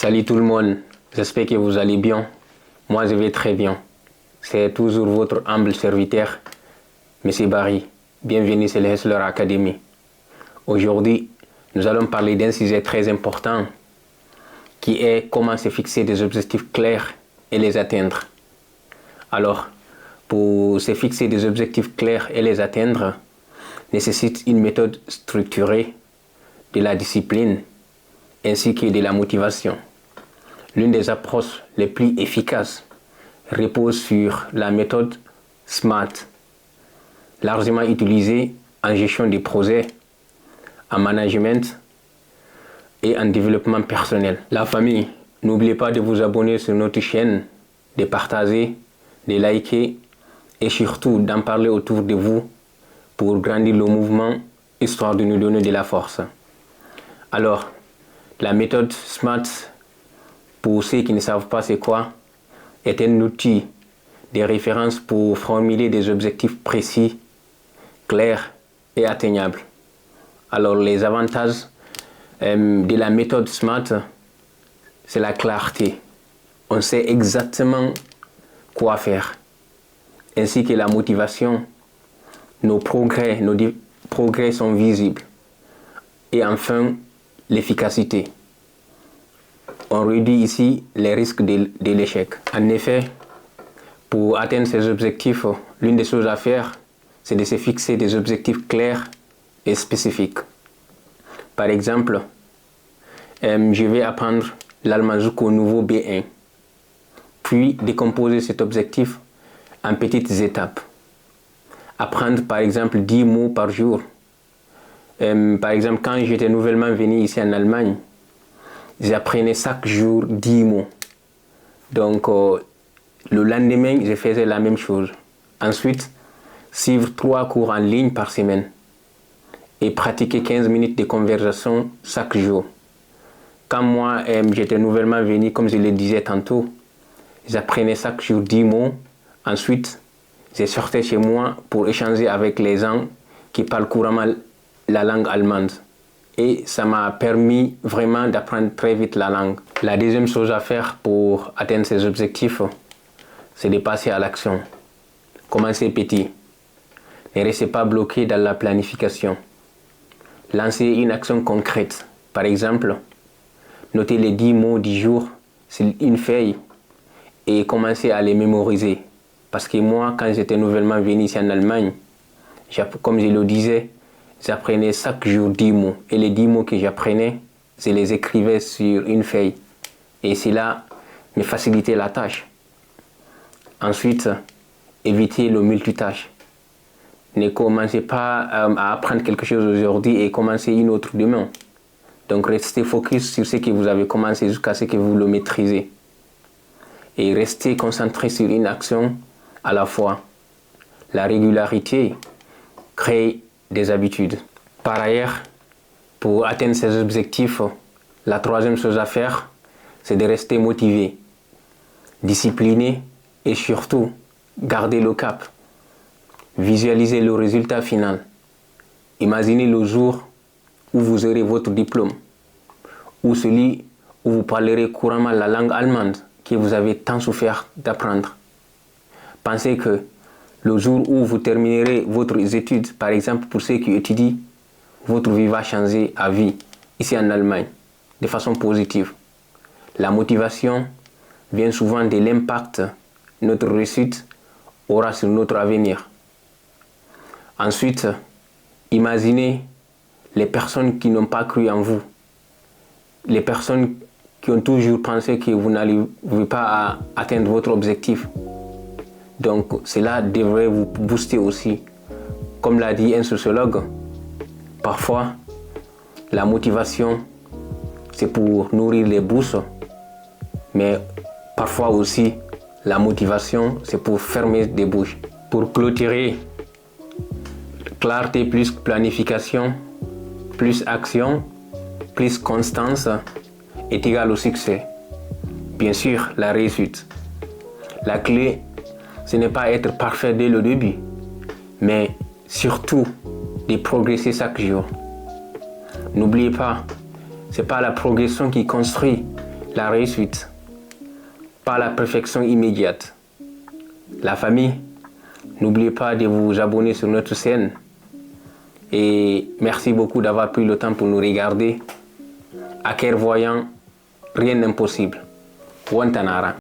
Salut tout le monde, j'espère que vous allez bien. Moi je vais très bien. C'est toujours votre humble serviteur, M. Barry. Bienvenue sur l'Hessler Academy. Aujourd'hui, nous allons parler d'un sujet très important qui est comment se fixer des objectifs clairs et les atteindre. Alors, pour se fixer des objectifs clairs et les atteindre, nécessite une méthode structurée, de la discipline ainsi que de la motivation. L'une des approches les plus efficaces repose sur la méthode SMART, largement utilisée en gestion de projets, en management et en développement personnel. La famille, n'oubliez pas de vous abonner sur notre chaîne, de partager, de liker et surtout d'en parler autour de vous pour grandir le mouvement, histoire de nous donner de la force. Alors, la méthode SMART, pour ceux qui ne savent pas c'est quoi, est un outil de référence pour formuler des objectifs précis, clairs et atteignables. Alors, les avantages de la méthode SMART, c'est la clarté. On sait exactement quoi faire, ainsi que la motivation. Nos progrès sont visibles. Et enfin, l'efficacité. On réduit ici les risques de l'échec. En effet, pour atteindre ces objectifs, l'une des choses à faire, c'est de se fixer des objectifs clairs et spécifiques. Par exemple, je vais apprendre l'allemand jusqu'au niveau B1, puis décomposer cet objectif en petites étapes. Apprendre par exemple 10 mots par jour. Par exemple, quand j'étais nouvellement venu ici en Allemagne, j'apprenais chaque jour 10 mots. Donc, le lendemain, je faisais la même chose. Ensuite, suivre 3 cours en ligne par semaine et pratiquer 15 minutes de conversation chaque jour. Quand moi, j'étais nouvellement venu, comme je le disais tantôt, j'apprenais chaque jour 10 mots. Ensuite, je sortais chez moi pour échanger avec les gens qui parlent couramment la langue allemande. Et ça m'a permis vraiment d'apprendre très vite la langue. La deuxième chose à faire pour atteindre ces objectifs, c'est de passer à l'action. Commencez petit. Ne restez pas bloqué dans la planification. Lancez une action concrète. Par exemple, notez les 10 mots du jour sur une feuille et commencez à les mémoriser. Parce que moi, quand j'étais nouvellement venu ici en Allemagne, comme je le disais, j'apprenais chaque jour 10 mots. Et les 10 mots que j'apprenais, je les écrivais sur une feuille. Et cela me facilitait la tâche. Ensuite, évitez le multitâche. Ne commencez pas à apprendre quelque chose aujourd'hui et commencez une autre demain. Donc restez focus sur ce que vous avez commencé jusqu'à ce que vous le maîtrisez. Et restez concentré sur une action à la fois. La régularité crée des habitudes. Par ailleurs, pour atteindre ces objectifs, la troisième chose à faire, c'est de rester motivé, discipliné et surtout garder le cap. Visualisez le résultat final. Imaginez le jour où vous aurez votre diplôme, ou celui où vous parlerez couramment la langue allemande que vous avez tant souffert d'apprendre. Pensez que le jour où vous terminerez votre étude, par exemple pour ceux qui étudient, votre vie va changer à vie, ici en Allemagne, de façon positive. La motivation vient souvent de l'impact que notre réussite aura sur notre avenir. Ensuite, imaginez les personnes qui n'ont pas cru en vous, les personnes qui ont toujours pensé que vous n'arriverez pas à atteindre votre objectif. Donc cela devrait vous booster aussi. Comme l'a dit un sociologue, parfois la motivation c'est pour nourrir les bourses, mais parfois aussi la motivation c'est pour fermer des bouches. Pour clôturer, clarté plus planification, plus action, plus constance est égal au succès. Bien sûr, la réussite. La clé, ce n'est pas être parfait dès le début, mais surtout de progresser chaque jour. N'oubliez pas, ce n'est pas la progression qui construit la réussite, pas la perfection immédiate. La famille, n'oubliez pas de vous abonner sur notre chaîne. Et merci beaucoup d'avoir pris le temps pour nous regarder. À Clairvoyant, rien n'est impossible. Wantanara.